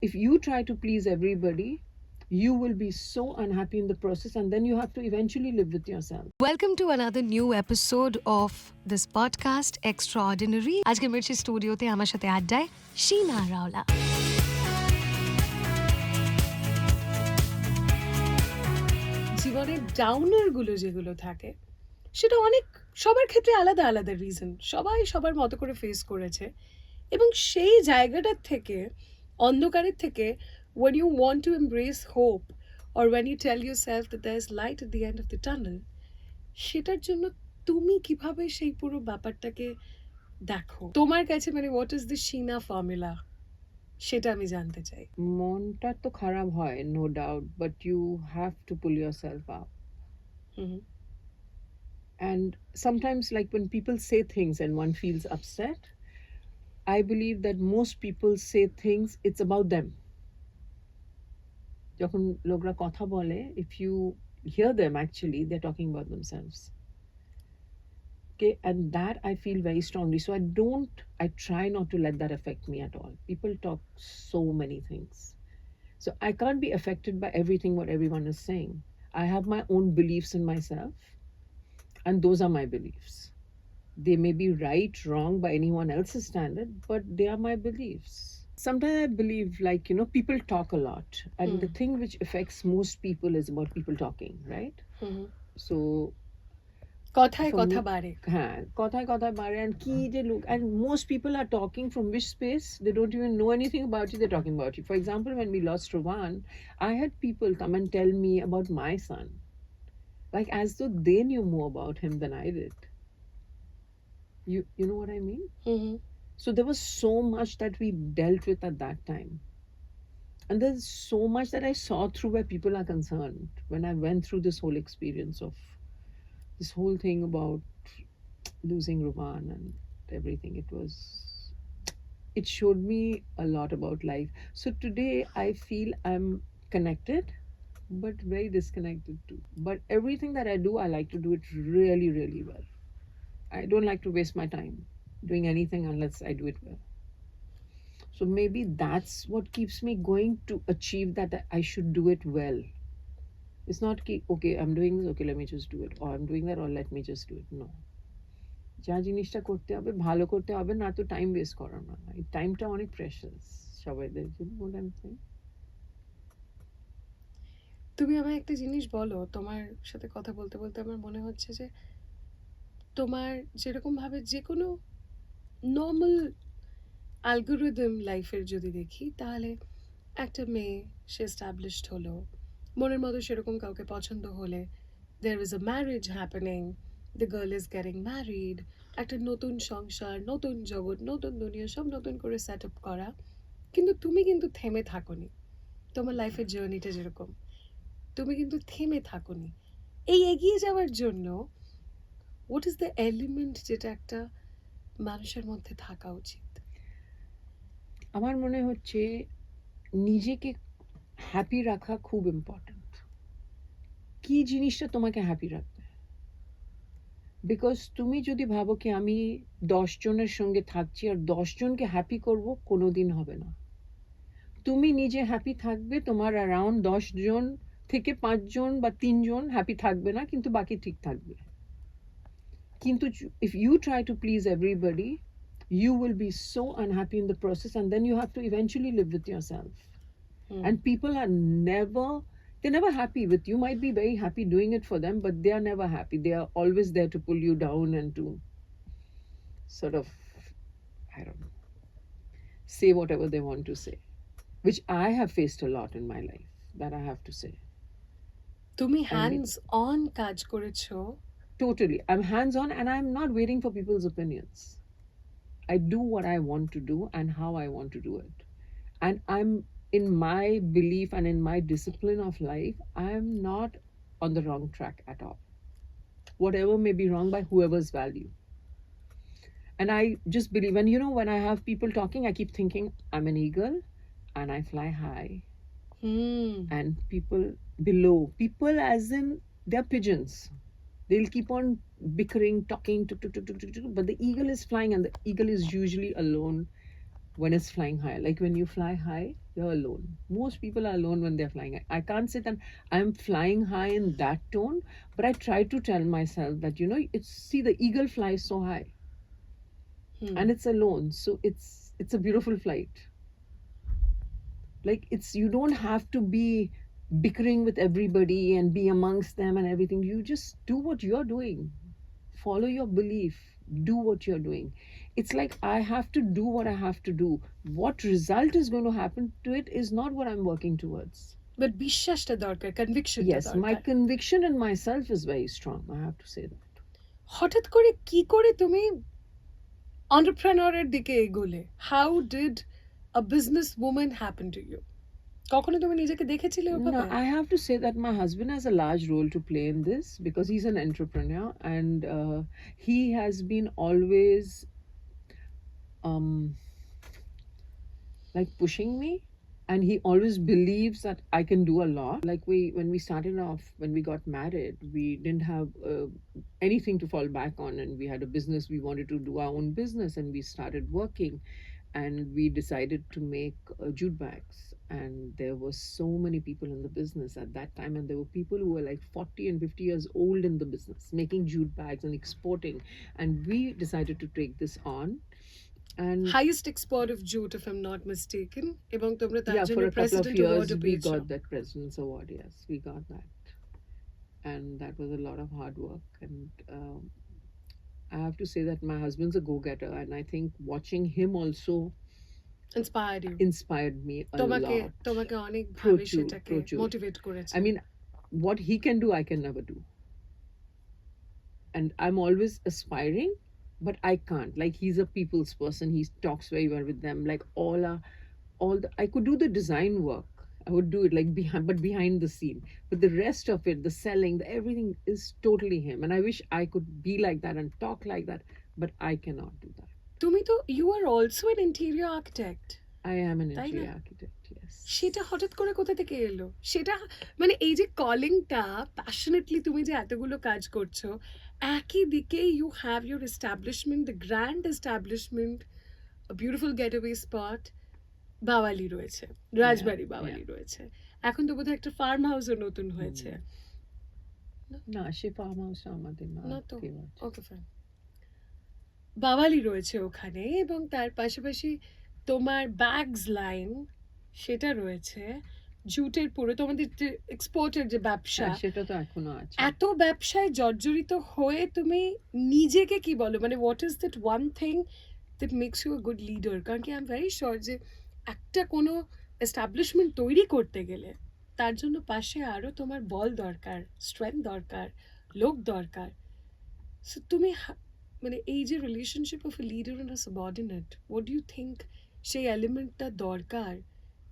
If you try to please everybody, you will be so unhappy in the process, and then you have to eventually live with yourself. Welcome to another new episode of this podcast, Extraordinary. আজকে মির্চি স্টুডিওতে আমার সাথে আড্ডায় Sheena Rawla. জীবনের ডাউনারগুলো যেগুলো থাকে সেটা অনেক সবার ক্ষেত্রে আলাদা আলাদা রিজন, সবাই সবার মতো করে ফেস করেছে এবং সেই জায়গাটার থেকে, অন্ধকারের থেকে, when you want to embrace hope or when you tell yourself that there is light at the end of the tunnel, সেটার জন্য তুমি কিভাবে সেই পুরো ব্যাপারটাকে দেখো তোমার কাছে, মানে what is the Sheena formula, সেটা আমি জানতে চাই। মনটা তো খারাপ হয়, no doubt, but you have to pull yourself up. And sometimes, like when people say things and one feels upset, I believe that most people say things, it's about them. যখন লোকরা কথা বলে, if you hear them, actually they're talking about themselves. Okay, and that I feel very strongly. So I try not to let that affect me at all. People talk so many things. So I can't be affected by everything what everyone is saying. I have my own beliefs in myself, and those are my beliefs. They may be right, wrong by anyone else's standard, but they are my beliefs. Sometimes I believe, like, people talk a lot, and the thing which affects most people is about people talking, right? So কথায় কথা বাড়ে, হ্যাঁ, কথায় কথায় বাড়ে, and কি যে look, and most people are talking from which space? They don't even know anything about you, they're talking about you. For example, when we lost Rowan, I had people come and tell me about my son, like as though they knew more about him than I did. You know what I mean? So there was so much that we dealt with at that time, and there's so much that I saw through where people are concerned when I went through this whole experience of this whole thing about losing Rowan and everything. It showed me a lot about life. So today I feel I'm connected, but very disconnected too. But everything that I do, I like to do it really, really well. I don't like to waste my time doing anything unless I do it well. So maybe that's what keeps me going to achieve that I should do it well. It's not okay, I'm doing this, okay, let me just do it, or I'm doing that, or let me just do it. No, যা জিনিসটা করতে হবে ভালো করতে হবে, না তো time waste করা না। এই টাইমটা অনেক প্রেশাস সবাইদের জন্য। তুমি আমায় একটা জিনিস বলো, তোমার সাথে কথা বলতে বলতে আমার মনে হচ্ছে যে তোমার যেরকমভাবে যে কোনো নর্মাল অ্যালগোরিদম লাইফের যদি দেখি, তাহলে একটা মেয়ে সে এস্টাবলিশড হলো, মনের মতো সেরকম কাউকে পছন্দ হলে, there is a marriage happening, the girl is getting married, একটা নতুন সংসার, নতুন জগৎ, নতুন দুনিয়া, সব নতুন করে সেট আপ করা। কিন্তু তুমি কিন্তু থেমে থাকোনি, তোমার লাইফের জার্নিটা যেরকম, তুমি কিন্তু থেমে থাকোনি। এই এগিয়ে যাওয়ার জন্য হোয়াট ইজ দ্য এলিমেন্ট যেটা একটা মানুষের মধ্যে থাকা উচিত? আমার মনে হচ্ছে নিজেকে হ্যাপি রাখা খুব ইম্পর্ট্যান্ট। কি জিনিসটা তোমাকে হ্যাপি রাখবে? বিকজ তুমি যদি ভাবো কি আমি 10 জনের সঙ্গে থাকছি আর 10 জনকে হ্যাপি করব, কোনোদিন হবে না। তুমি নিজে হ্যাপি থাকবে, তোমার অ্যারাউন্ড 10 জন থেকে 5 জন বা 3 জন হ্যাপি থাকবে না, কিন্তু বাকি ঠিক থাকবে। কিন্তু if you try to please everybody, you will be so unhappy in the process, and then you have to eventually live with yourself. And people are they're never happy with you. Might be very happy doing it for them, but they are never happy. They are always there to pull you down and to sort of, I don't know, say whatever they want to say, which I have faced a lot in my life, that I have to say. তুমি hands on কাজ করেছো? Totally. I'm hands on, and I'm not waiting for people's opinions. I do what I want to do and how I want to do it. And I'm in my belief and in my discipline of life, I'm not on the wrong track at all. Whatever may be wrong by whoever's value. And I just believe, and when I have people talking, I keep thinking I'm an eagle and I fly high. And people below, people as in they're pigeons. They'll keep on bickering, talking, but the eagle is flying, and the eagle is usually alone when it's flying high. Like when you fly high, you're alone. Most people are alone when they're flying high. I can't say that I'm flying high in that tone, but I try to tell myself that, it's, see, the eagle flies so high and it's alone. So it's a beautiful flight. Like you don't have to be bickering with everybody and be amongst them and everything. You just do what you're doing. Follow your belief. Do what you're doing. It's like I have to do what I have to do. What result is going to happen to it is not what I'm working towards. But বিশ্বাসটা দরকার, conviction Yes, my conviction in myself is very strong. I have to say that. হঠাৎ করে কি করে তুমি এন্টারপ্রেনারের দিকে এগোলে? How did a business woman happen to you? কখনো তুমি নিজেকে দেখেছিলে ওভাবে? No, I have to say that my husband has a large role to play in this because he's an entrepreneur and he has been always like pushing me, and he always believes that I can do a lot. Like when we started off, when we got married, we didn't have anything to fall back on, and we had a business. We wanted to do our own business, and we started working, and we decided to make jute bags. And there were so many people in the business at that time, and there were people who were like 40 and 50 years old in the business making jute bags and exporting, and we decided to take this on. And highest export of jute, if I'm not mistaken, এবং তোমরা তার yeah, জন্য for a couple of president years award we পেয়েছো। got that president's award. Yes, we got that, and that was a lot of hard work. And I have to say that my husband's a go-getter, and I think watching him also inspired you, inspired me a তোমাকে lot. তোমাকে অনেক ভাবে True, সেটাকে true. Motivate করেছে। I mean, what he can do, I can never do. And I'm always aspiring, but I can't. Like, he's a people's person. He talks very well with them. Like I could do the design work. I would do it like behind the scene. But the rest of it, the selling, everything is totally him. And I wish I could be like that and talk like that, but I cannot do that. তুমি তো you are also an interior architect. I am an তাই না? interior architect, yes. সেটা হঠাৎ করে কোথা থেকে এলো? সেটা মানে এই যে কলিংটা প্যাশনেটলি তুমি যে এতগুলো কাজ করছো, একই দিকে you have your establishment, the grand establishment, beautiful gateway spot, Bawali রয়েছে, রাজবাড়ি বাওয়ালি রয়েছে, এখন তো বোধহয় একটা ফার্ম হাউসও নতুন হয়েছে। না, সে ফার্ম হাউস আমাদের না তো, না। Okay fine. বাওয়ালি রয়েছে ওখানে, এবং তার পাশাপাশি তোমার ব্যাগস লাইন সেটা রয়েছে, জুটের পুরো তোমাদের যে এক্সপোর্টের যে ব্যবসা, সেটা তো এখনো আছে। এত ব্যবসায় জর্জরিত হয়ে তুমি নিজেকে কি বলো, মানে what is that one thing that makes you a good leader? কারণ কি আই এম ভেরি শিওর যে একটা কোনো এস্টাবলিশমেন্ট তৈরি করতে গেলে তার জন্য পাশে আরো তোমার বল দরকার, স্ট্রেংথ দরকার, লোক দরকার। সো তুমি মানে এই যে relationship of a leader and a subordinate, what do you think সেই এলিমেন্টটা দরকার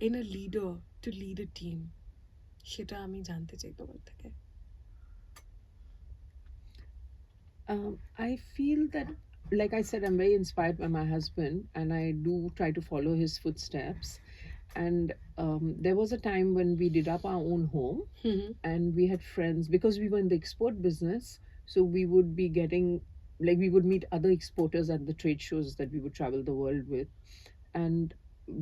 in a leader to lead a team? সেটা আমি জানতে চাই তোমার থেকে। I feel that, like I said, I'm very inspired by my husband, and I do try to follow his footsteps. And there was a time when we did up our own home, and we had friends, because we were in the export business, so we would be getting, like, we would meet other exporters at the trade shows that we would travel the world with, and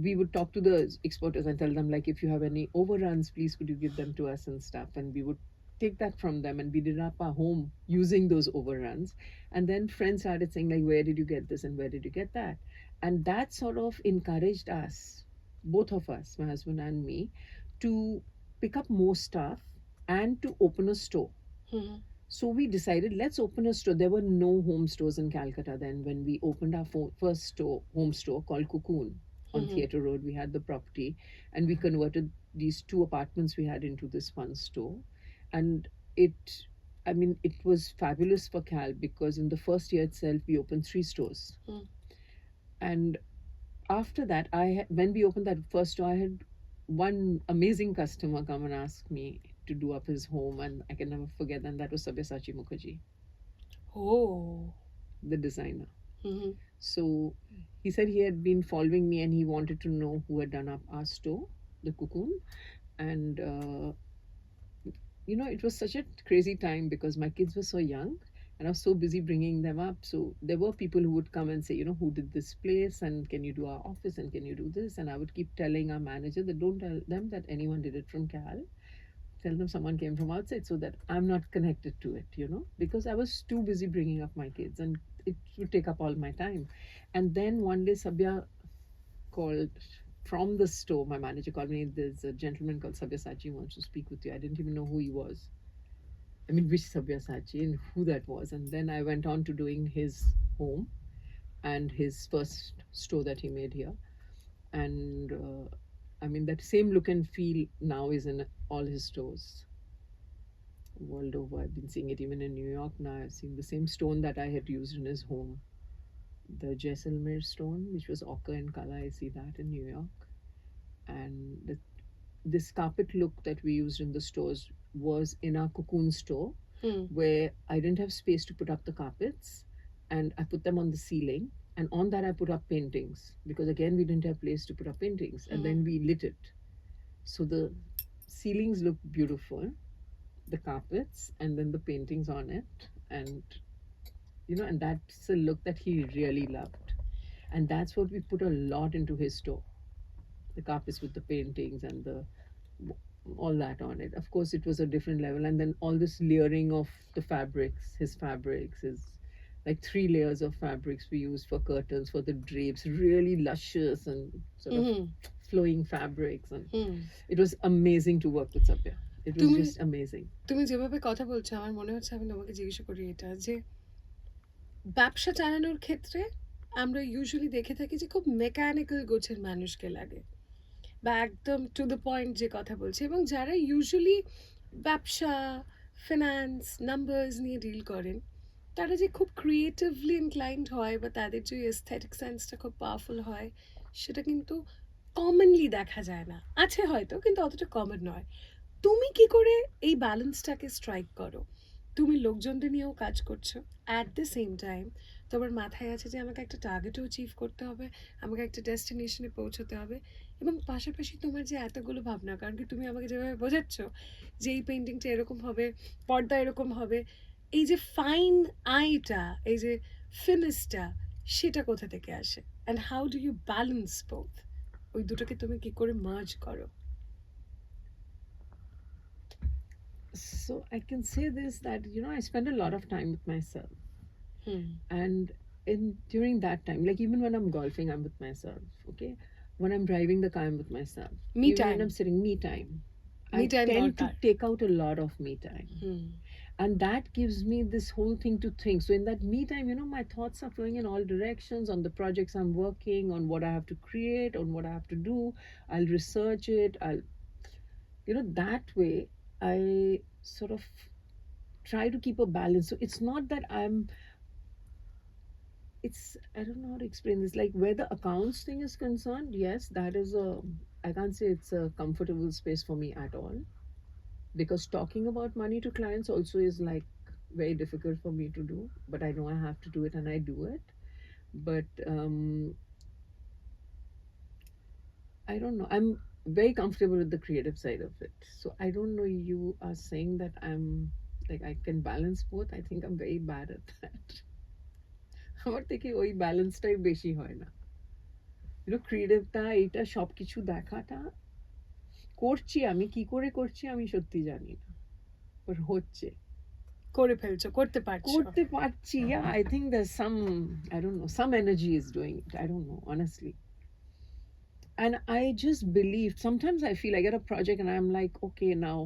we would talk to the exporters and tell them, like, if you have any overruns, please could you give them to us and stuff. And we would take that from them, and we did up our home using those overruns. And then friends started saying, like, where did you get this and where did you get that? And that sort of encouraged us, both of us, my husband and me, to pick up more stuff and to open a store. So we decided, let's open a store. There were no home stores in Calcutta then. When we opened our first store, home store called Cocoon on Theatre Road, we had the property, and we converted these 2 apartments we had into this one store. And it was fabulous for Cal, because in the first year itself we opened 3 stores. And after that, when we opened that first store, I had one amazing customer come and ask me to do up his home, and I can never forget that. And that was Sabyasachi Mukherjee, the designer. So he said he had been following me and he wanted to know who had done up our store, the Cocoon. And it was such a crazy time because my kids were so young, And I was so busy bringing them up. So there were people who would come and say, who did this place, and can you do our office, and can you do this? And I would keep telling our manager that don't tell them that anyone did it from Cal. Tell them someone came from outside, so that I'm not connected to it, because I was too busy bringing up my kids and it would take up all my time. And then one day Sabya called from the store. My manager called me. There's a gentleman called Sabyasachi who wants to speak with you. I didn't even know who he was. I mean, which Sabyasachi and who that was. And then I went on to doing his home and his first store that he made here. And I mean, that same look and feel now is in all his stores world over. I've been seeing it even in New York now. I've seen the same stone that I had used in his home, the Jaisalmer stone, which was ochre in color. I see that in New York. And this carpet look that we used in the stores was in our cocoon store, where I didn't have space to put up the carpets, and I put them on the ceiling, and on that I put up paintings, because again we didn't have place to put up paintings, and then we lit it. So the ceilings look beautiful, the carpets, and then the paintings on it, and and that's a look that he really loved. And that's what we put a lot into his store, the carpets with the paintings and all that on it. Of course, it was a different level. And then all this layering of the fabrics, his fabrics, is like 3 layers of fabrics we used for curtains, for the drapes, really luscious and sort of flowing fabrics. And it was amazing to work with Sabya. It was just amazing. তুমি যেভাবে কথা বলছো আমার মনে হচ্ছে আমি তোমাকে জিজ্ঞাসা করি এটা যে ব্যবসা চালানোর ক্ষেত্রে আমরা ইউজুয়ালি দেখে থাকি যে খুব মেকানিক্যাল গোছের মানুষকে লাগে, বা একদম টু দ্য পয়েন্ট যে কথা বলছে, এবং যারা ইউজুয়ালি ব্যবসা, ফিনান্স, নাম্বারস নিয়ে ডিল করেন, তারা যে খুব ক্রিয়েটিভলি ইনক্লাইন্ড হয় বা তাদের যে এস্থেটিক সেন্সটা খুব পাওয়ারফুল হয়, সেটা কিন্তু কমনলি দেখা যায় না। আছে হয়তো, কিন্তু অতটা কমন নয়। তুমি কি করে এই ব্যালেন্সটাকে স্ট্রাইক করো? তুমি লোকজনদের নিয়েও কাজ করছো, অ্যাট দ্য সেম টাইম তোমার মাথায় আছে যে আমাকে একটা টার্গেটও অ্যাচিভ করতে হবে, আমাকে একটা ডেস্টিনেশনে পৌঁছতে হবে, এবং পাশাপাশি তোমার যে এতগুলো ভাবনা, কারণ কি তুমি আমাকে যেভাবে বোঝাচ্ছ যে এই পেন্টিংটা এরকম হবে, পর্দা এরকম হবে, এই যে ফাইন আইটা, এই যে ফিনিশটা, সেটা কোথা থেকে আসে? And how do you balance both? ওই দুটোকে তুমি কি করে মার্জ করো? So I can say this, that I spend a lot of time with myself. And during that time, like even when I'm golfing, I'm with myself. Okay, when I'm driving the car, I'm with myself. Me Even time. when I'm sitting, me time. Me I time tend to dorkar. take out a lot of me time. And that gives me this whole thing to think. So in that me time, my thoughts are flowing in all directions on the projects I'm working on, what I have to create, on what I have to do. I'll research it. I'll that way I sort of try to keep a balance. So it's not that I don't know how to explain this. Like where the accounts thing is concerned, yes, that is I can't say it's a comfortable space for me at all, because talking about money to clients also is like very difficult for me to do. But I know I have to do it, and I do it. But I don't know. I'm very comfortable with the creative side of it. So I don't know. You are saying that I'm like I can balance both. I think I'm very bad at that. আমার থেকে ওই ব্যালেন্সটাই বেশি হয় না। ক্রিয়েটিভটা, এইটা সব কিছু দেখাটা করছি, আমি কি করে করছি আমি সত্যি জানি না, বাট হচ্ছে, করে ফেলছো, করতে পারছি। Yeah, I think there's some, I don't know, some energy is doing it. I don't know, honestly. And I just believe, sometimes I feel I get a project and I'm like, okay, now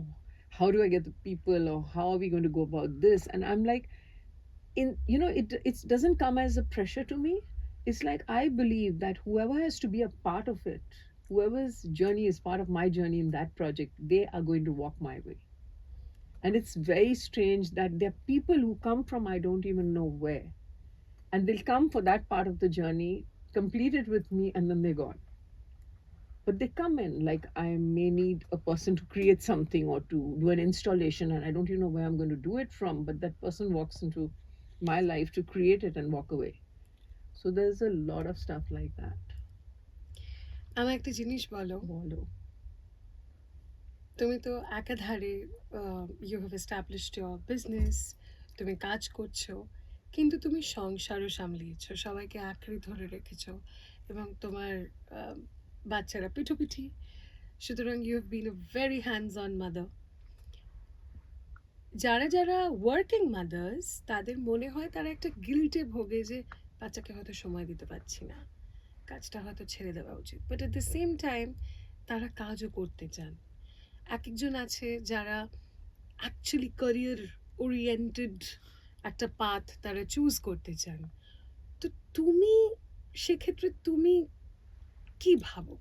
how do I get the people, or how are we going to go about this? And I'm like, it doesn't come as a pressure to me. It's like I believe that whoever has to be a part of it, whoever's journey is part of my journey in that project, they are going to walk my way. And it's very strange that there are people who come from I don't even know where, and they'll come for that part of the journey, complete it with me, and then they're gone. But they come in, like I may need a person to create something or to do an installation, and I don't even know where I'm going to do it from, but that person walks into my life to create it and walk away. So there's a lot of stuff like that. আমার একটা জিনিস বলো, তুমি তো একাধারে you have established your business, তুমি কাজ করছো, কিন্তু তুমি সংসারও সামলিয়েছো, সবাইকে আঁকড়ে ধরে রেখেছো, এবং তোমার আহ, বাচ্চারা পিঠোপিঠি। সুতরাং you have been a very hands on mother. যারা যারা ওয়ার্কিং মাদার্স, তাদের মনে হয় তারা একটা গিল্টে ভোগে যে বাচ্চাকে হয়তো সময় দিতে পারছি না, কাজটা হয়তো ছেড়ে দেওয়া উচিত। But at the same time তারা কাজও করতে চান। এক একজন আছে যারা অ্যাকচুয়ালি ক্যারিয়ার ওরিয়েন্টেড একটা পাথ তারা চুজ করতে চান। তো তুমি সেক্ষেত্রে তুমি কি ভাবো,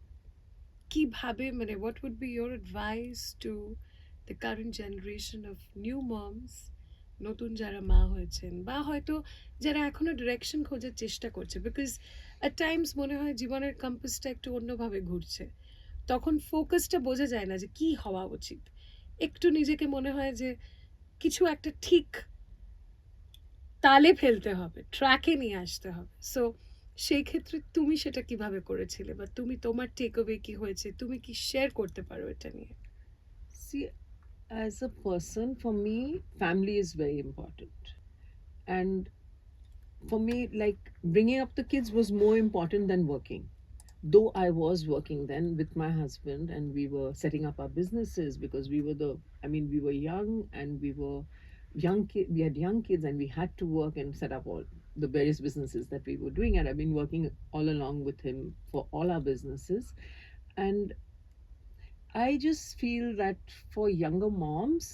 কিভাবে, মানে what would be your advice to the current generation of new moms, নতুন যারা মা হয়েছেন, বা হয়তো যারা এখনো ডিরেকশন খোঁজার চেষ্টা করছে? বিকজ অ্যাট টাইমস মনে হয় জীবনের কম্পাসটা একটু অন্যভাবে ঘুরছে, তখন ফোকাসটা বোঝা যায় না যে কি হওয়া উচিত। একটু নিজেকে মনে হয় যে কিছু একটা ঠিক তালে ফেলতে হবে, ট্র্যাকে নিয়ে আসতে হবে। সো সেই ক্ষেত্রে তুমি সেটা কিভাবে করেছিলে, বা তুমি তোমার টেক অ্যাওয়ে কি হয়েছে, তুমি কি শেয়ার করতে পারো এটা নিয়ে? See, as a person, for me, family is very important. And for me, like bringing up the kids was more important than working. Though I was working then with my husband and we were setting up our businesses because we were we were young and we had young kids and we had to work and set up all the various businesses that we were doing. And I've been working all along with him for all our businesses. And I just feel that for younger moms,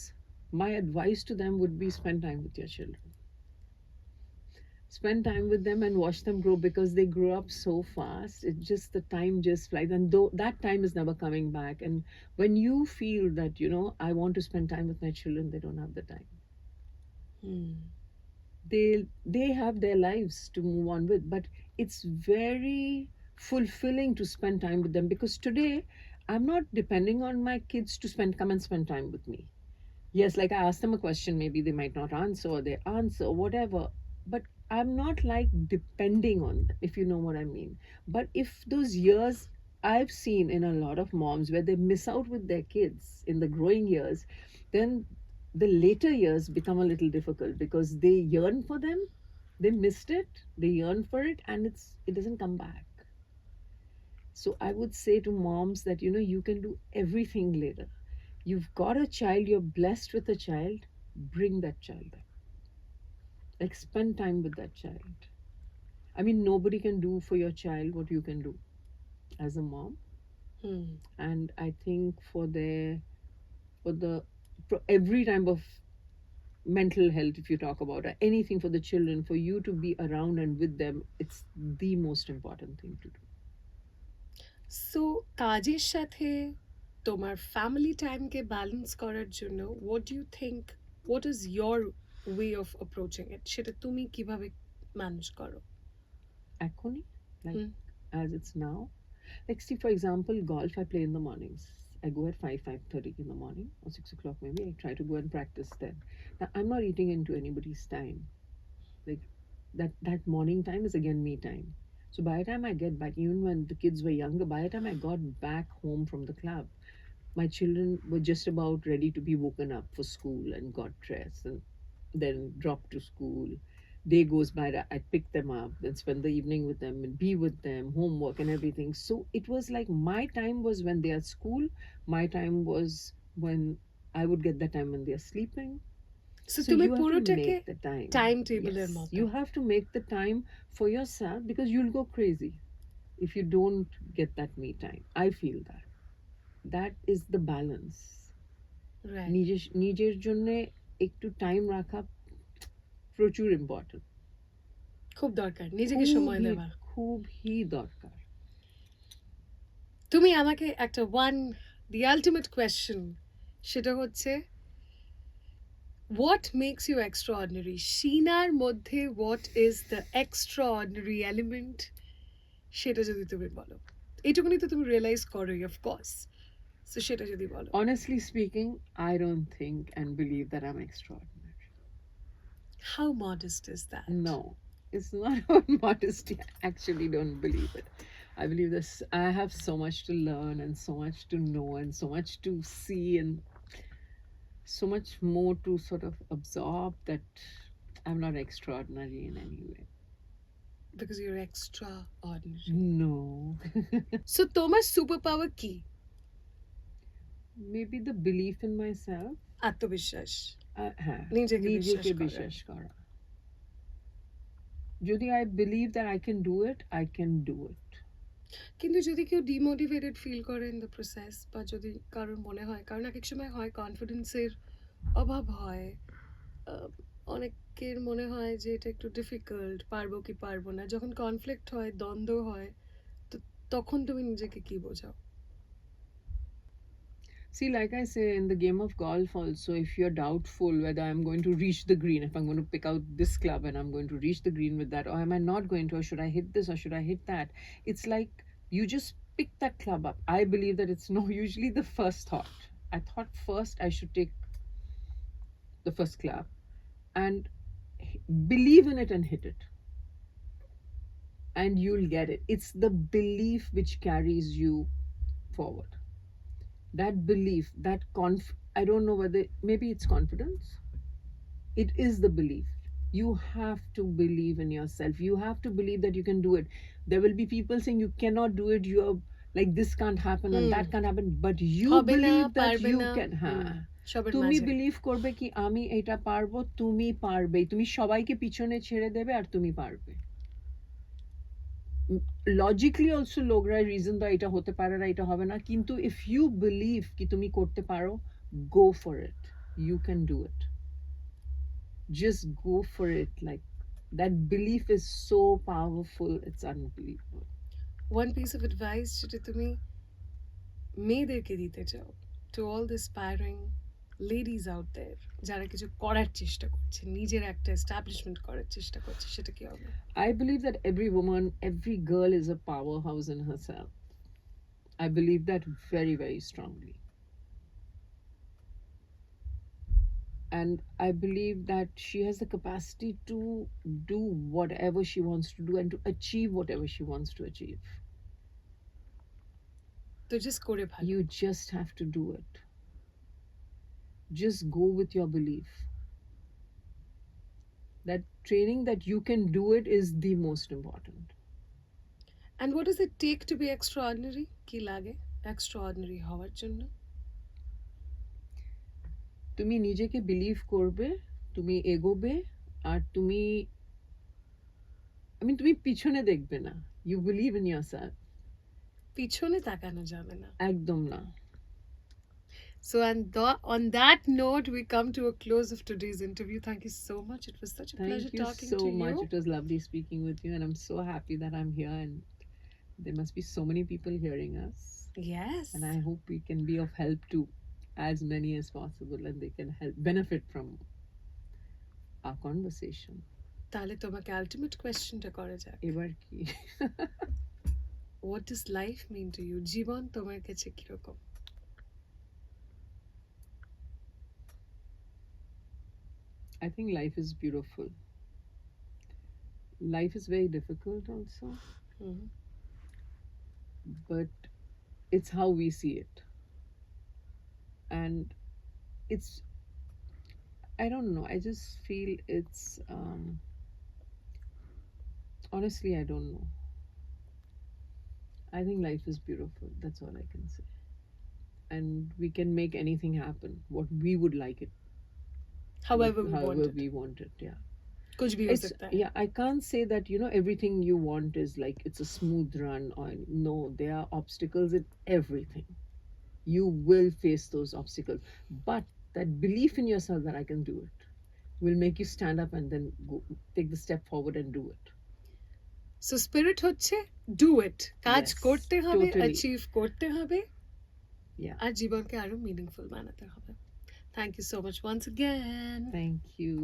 my advice to them would be spend time with your children. Spend time with them and watch them grow because they grow up so fast. It just the time just flies, and though that time is never coming back. And when you feel that I want to spend time with my children, they don't have the time. They have their lives to move on with, but it's very fulfilling to spend time with them because today I'm not depending on my kids to come and spend time with me. Yes, like I ask them a question, maybe they might not answer or they answer or whatever, but I'm not like depending on them, if you know what I mean. But if those years, I've seen in a lot of moms where they miss out with their kids in the growing years, then the later years become a little difficult because they yearn for them, they missed it, they yearn for it, and it doesn't come back. So I would say to moms that you can do everything later. You've got a child, you're blessed with a child, bring that child up. Like spend time with that child. I mean, nobody can do for your child what you can do as a mom. And I think for every type of mental health, if you talk about or anything for the children, for you to be around and with them, it's the most important thing to do. So কাজের সাথে তোমার family টাইমকে balance করার জন্য what do you think, what is your way of approaching it, সেটা তুমি কিভাবে manage করো? Equally, like as it's now. Like see, for example, golf I play in the mornings. I go at 5:30 in the morning or 6 o'clock maybe. I try to go and practice then. Now I'm not eating into anybody's time. Like that morning time is again me time. So by the time I get back, even when the kids were younger, by the time I got back home from the club, my children were just about ready to be woken up for school and got dressed and then dropped to school. Day goes by, I pick them up, then spend the evening with them and be with them, homework and everything. So it was like my time was when they are at school, my time was when I would get the time when they are sleeping. So তুমি you have to পুরোটাকে make the time. Time টেবিলের Yes, মতো। you have to make the time for yourself because you'll go crazy if you don't get that me time. I feel that is the balance. Right. নিজের জন্য একটু time রাখা প্রচুর important, খুব দরকার নিজেকে সময় দেওয়া। খুবই দরকার। তুমি আমাকে একটা দি আলটিমেট কোয়েশ্চেন, সেটা হচ্ছে হোয়াট মেক্স ইউ এক্সট্রাঅর্ডিনারি? শীনার মধ্যে what is the extraordinary element, সেটা যদি তুমি বলো। এইটুকুনি তো তুমি রিয়েলাইজ করোই অফকোর্স, সো সেটা যদি বলো। Honestly speaking, I don't think and believe that I'm extraordinary. How modest is that? No, it's not about modesty. I actually don't believe it. I believe this. I have so much to learn and so much to know and so much to see and so much more to sort of absorb that I'm not extraordinary in any way. Because you're extraordinary. No. So তোমার super power কি? Maybe the belief in myself. আত্মবিশ্বাস। হ্যাঁ, নিজেকে নিজেকে বিশ্বাস করা। বিশ্বাস করা। যদি I believe that I can do it, I can do it. কিন্তু যদি কেউ ডিমোটিভেটেড ফিল করে ইন দ্য প্রসেস, বা যদি কারোর মনে হয়, কারণ এক এক সময় হয় কনফিডেন্সের অভাব হয়, অনেকের মনে হয় যে এটা একটু ডিফিকাল্ট, পারবো কি পারবো না, যখন কনফ্লিক্ট হয়, দ্বন্দ্ব হয়, তো তখন তুমি নিজেকে কি বোঝাও? See, like I say, in the game of golf also, if you're doubtful whether I'm going to reach the green, if I'm going to pick out this club and I'm going to reach the green with that, or am I not going to, or should I hit this or should I hit that? It's like you just pick that club up. I believe that it's usually the first thought. I thought first I should take the first club and believe in it and hit it. And you'll get it. It's the belief which carries you forward. That belief, that I don't know whether, maybe it's confidence. It is the belief. You have to believe in yourself. You have to believe that you can do it. There will be people saying you cannot do it, you are like this can't happen and that can't happen, but you হবে না, believe that পারবে you না। can. সবার তুমি মাঝে। Believe করবে কি আমি এটা পারবো, তুমি পারবে, তুমি সবাইকে পিছনে ছেড়ে দেবে আর তুমি পারবে। লজিক্যালি অলসো লোকরা রিজন দেয় এটা হতে পারে না, এটা হবে না, কিন্তু ইফ ইউ বিলিভ কি তুমি করতে পারো, go for it, you can do it, just go for it. Like that belief is so powerful, it's unbelievable. One piece of advice যেটা তুমি মেয়েদেরকে দিতে চাও, to all the aspiring ladies out there, যারা কিছু করার চেষ্টা করছে, নিজের একটা এস্টাবলিশমেন্ট করার চেষ্টা করছে, সেটা কি হবে? I believe that every woman, every girl is a powerhouse in herself. I believe that very, very strongly. And I believe that she has the capacity to do whatever she wants to do and to achieve whatever she wants to achieve. তো just করে ভালো। You just have to do it. Just go with your belief. That training that you can do it is the most important. And what does it take to be extraordinary? কি লাগে extraordinary হওয়ার জন্য? তুমি নিজেকে believe করবে, তুমি এগোবে, আর তুমি তুমি পিছনে দেখবে না। You believe in yourself. পিছনে তাকানো যাবে না। একদম না। So on that note, we come to a close of today's interview. Thank you so much. It was such a pleasure Thank you talking so to much. you. It was lovely speaking with you, and I'm so happy that I'm here, and there must be so many people hearing us. Yes. And I hope we can be of help to as many as possible, and they can benefit from our conversation. তাহলে তোমাকে ultimate questionটা করা যাক। এবার কি? What does life mean to you? জীবন তোমার কাছে কিরকম? I think life is beautiful. Life is very difficult also, but it's how we see it. And it's, I don't know, I just feel it's, honestly, I don't know. I think life is beautiful. That's all I can say. And we can make anything happen, what we would like it. However we want it, yeah. कुछ भी हो सकता है। Yeah, I can't say that, everything you want is like it's a smooth run, or no, there are obstacles in everything. You will face those obstacles, but that belief in yourself that I can do it will make you stand up and then go take the step forward and do it. So spirit হচ্ছে do it, কাজ Yes, করতে হবে, totally. achieve করতে হবে, Yeah. আর জীবনকে আরো meaningful বানাতে হবে। Thank you so much once again. Thank you.